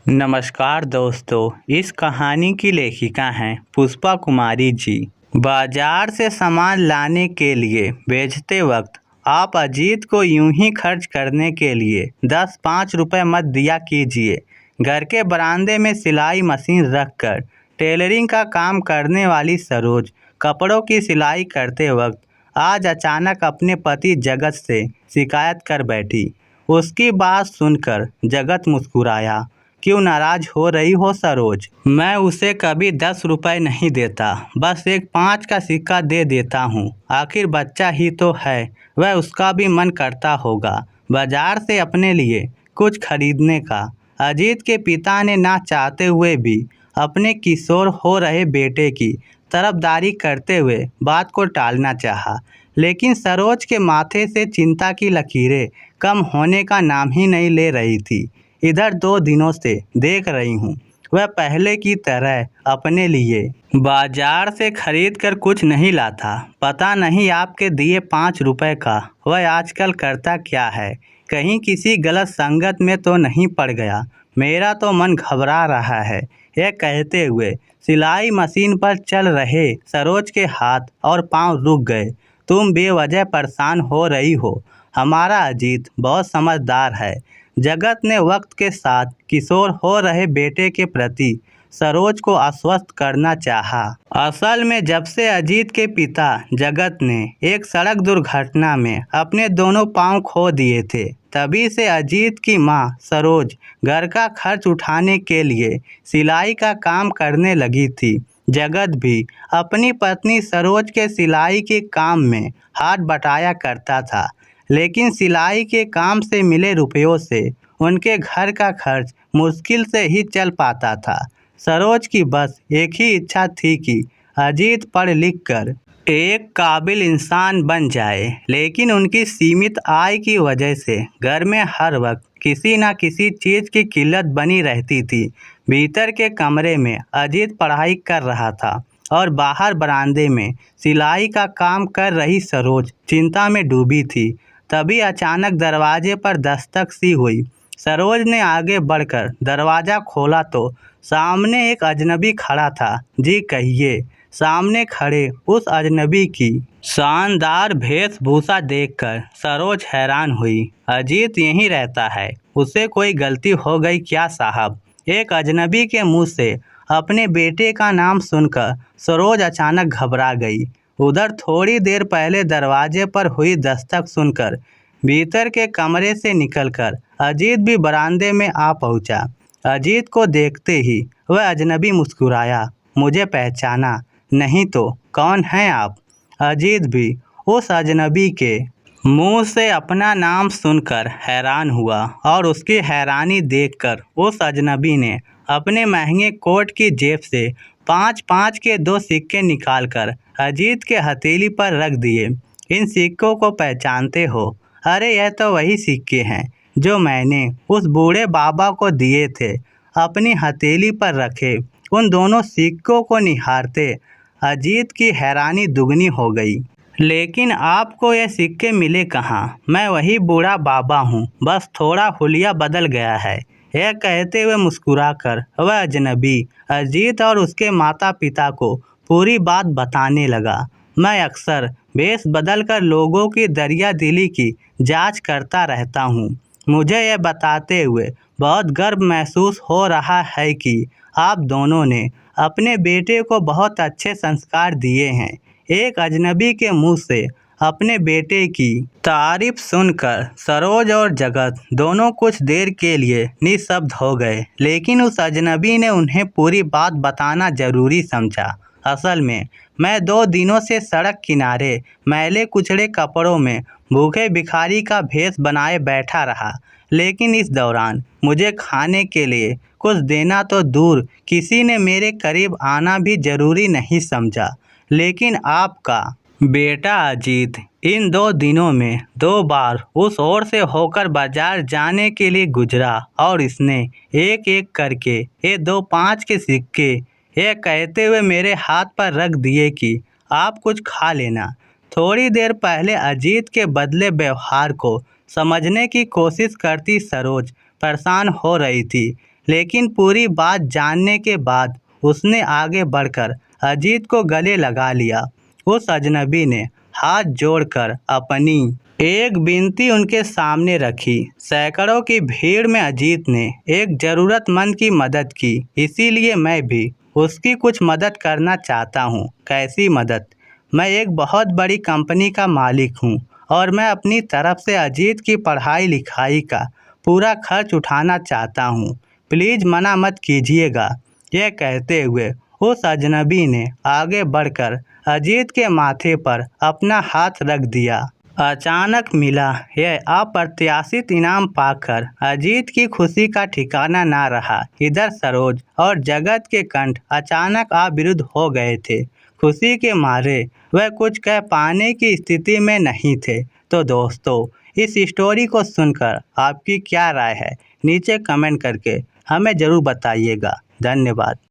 नमस्कार दोस्तों, इस कहानी की लेखिका हैं पुष्पा कुमारी जी। बाजार से सामान लाने के लिए भेजते वक्त आप अजीत को यूं ही खर्च करने के लिए 10-5 रुपए मत दिया कीजिए। घर के बरामदे में सिलाई मशीन रखकर टेलरिंग का काम करने वाली सरोज कपड़ों की सिलाई करते वक्त आज अचानक अपने पति जगत से शिकायत कर बैठी। उसकी बात सुनकर जगत मुस्कुराया। क्यों नाराज हो रही हो सरोज? मैं उसे कभी 10 रुपए नहीं देता, बस एक 5 का सिक्का दे देता हूँ। आखिर बच्चा ही तो है, वह उसका भी मन करता होगा बाजार से अपने लिए कुछ खरीदने का। अजीत के पिता ने ना चाहते हुए भी अपने किशोर हो रहे बेटे की तरफदारी करते हुए बात को टालना चाहा, लेकिन सरोज के माथे से चिंता की लकीरें कम होने का नाम ही नहीं ले रही थी। इधर 2 दिनों से देख रही हूँ, वह पहले की तरह अपने लिए बाजार से खरीद कर कुछ नहीं लाता। पता नहीं आपके दिए 5 रुपए का वह आजकल करता क्या है, कहीं किसी गलत संगत में तो नहीं पड़ गया। मेरा तो मन घबरा रहा है। यह कहते हुए सिलाई मशीन पर चल रहे सरोज के हाथ और पांव रुक गए। तुम बेवजह परेशान हो रही हो, हमारा अजीत बहुत समझदार है। जगत ने वक्त के साथ किशोर हो रहे बेटे के प्रति सरोज को आश्वस्त करना चाहा। असल में जब से अजीत के पिता जगत ने एक सड़क दुर्घटना में अपने दोनों पांव खो दिए थे, तभी से अजीत की मां सरोज घर का खर्च उठाने के लिए सिलाई का काम करने लगी थी। जगत भी अपनी पत्नी सरोज के सिलाई के काम में हाथ बटाया करता था, लेकिन सिलाई के काम से मिले रुपयों से उनके घर का खर्च मुश्किल से ही चल पाता था। सरोज की बस एक ही इच्छा थी कि अजीत पढ़ लिख कर एक काबिल इंसान बन जाए, लेकिन उनकी सीमित आय की वजह से घर में हर वक्त किसी न किसी चीज़ की किल्लत बनी रहती थी। भीतर के कमरे में अजीत पढ़ाई कर रहा था और बाहर बरामदे में सिलाई का काम कर रही सरोज चिंता में डूबी थी। तभी अचानक दरवाजे पर दस्तक सी हुई। सरोज ने आगे बढ़कर दरवाज़ा खोला तो सामने एक अजनबी खड़ा था। जी कहिए। सामने खड़े उस अजनबी की शानदार वेशभूषा देखकर सरोज हैरान हुई। अजीत यहीं रहता है, उसे कोई गलती हो गई क्या साहब? एक अजनबी के मुंह से अपने बेटे का नाम सुनकर सरोज अचानक घबरा गई। उधर थोड़ी देर पहले दरवाजे पर हुई दस्तक सुनकर भीतर के कमरे से निकलकर अजीत भी बरामदे में आ पहुंचा। अजीत को देखते ही वह अजनबी मुस्कुराया। मुझे पहचाना नहीं तो कौन हैं आप? अजीत भी उस अजनबी के मुंह से अपना नाम सुनकर हैरान हुआ और उसकी हैरानी देखकर उस अजनबी ने अपने महंगे कोट की जेब से 5-5 के 2 सिक्के निकालकर अजीत के हथेली पर रख दिए। इन सिक्कों को पहचानते हो? अरे यह तो वही सिक्के हैं जो मैंने उस बूढ़े बाबा को दिए थे। अपनी हथेली पर रखे उन दोनों सिक्कों को निहारते अजीत की हैरानी दुगनी हो गई। लेकिन आपको ये सिक्के मिले कहाँ? मैं वही बूढ़ा बाबा हूँ, बस थोड़ा हुलिया बदल गया है। यह कहते हुए मुस्कुराकर वह अजनबी अजीत और उसके माता पिता को पूरी बात बताने लगा। मैं अक्सर वेश बदलकर लोगों की दरिया दिली की जांच करता रहता हूँ। मुझे यह बताते हुए बहुत गर्व महसूस हो रहा है कि आप दोनों ने अपने बेटे को बहुत अच्छे संस्कार दिए हैं। एक अजनबी के मुंह से अपने बेटे की तारीफ सुनकर सरोज और जगत दोनों कुछ देर के लिए निशब्द हो गए, लेकिन उस अजनबी ने उन्हें पूरी बात बताना जरूरी समझा। असल में मैं 2 दिनों से सड़क किनारे मैले कुचड़े कपड़ों में भूखे भिखारी का भेष बनाए बैठा रहा, लेकिन इस दौरान मुझे खाने के लिए कुछ देना तो दूर, किसी ने मेरे करीब आना भी जरूरी नहीं समझा। लेकिन आपका बेटा अजीत इन 2 दिनों में 2 बार उस ओर से होकर बाजार जाने के लिए गुजरा और इसने एक एक करके ये 2 5 के सिक्के यह कहते हुए मेरे हाथ पर रख दिए कि आप कुछ खा लेना। थोड़ी देर पहले अजीत के बदले व्यवहार को समझने की कोशिश करती सरोज परेशान हो रही थी, लेकिन पूरी बात जानने के बाद उसने आगे बढ़कर अजीत को गले लगा लिया। उस अजनबी ने हाथ जोड़कर अपनी एक विनती उनके सामने रखी। सैकड़ों की भीड़ में अजीत ने एक ज़रूरतमंद की मदद की, इसीलिए मैं भी उसकी कुछ मदद करना चाहता हूँ। कैसी मदद? मैं एक बहुत बड़ी कंपनी का मालिक हूँ और मैं अपनी तरफ से अजीत की पढ़ाई लिखाई का पूरा खर्च उठाना चाहता हूँ। प्लीज़ मना मत कीजिएगा। यह कहते हुए उस अजनबी ने आगे बढ़कर अजीत के माथे पर अपना हाथ रख दिया। अचानक मिला यह अप्रत्याशित इनाम पाकर अजीत की खुशी का ठिकाना ना रहा। इधर सरोज और जगत के कंठ अचानक अविरुद्ध हो गए थे। खुशी के मारे वह कुछ कह पाने की स्थिति में नहीं थे। तो दोस्तों, इस स्टोरी को सुनकर आपकी क्या राय है? नीचे कमेंट करके हमें ज़रूर बताइएगा। धन्यवाद।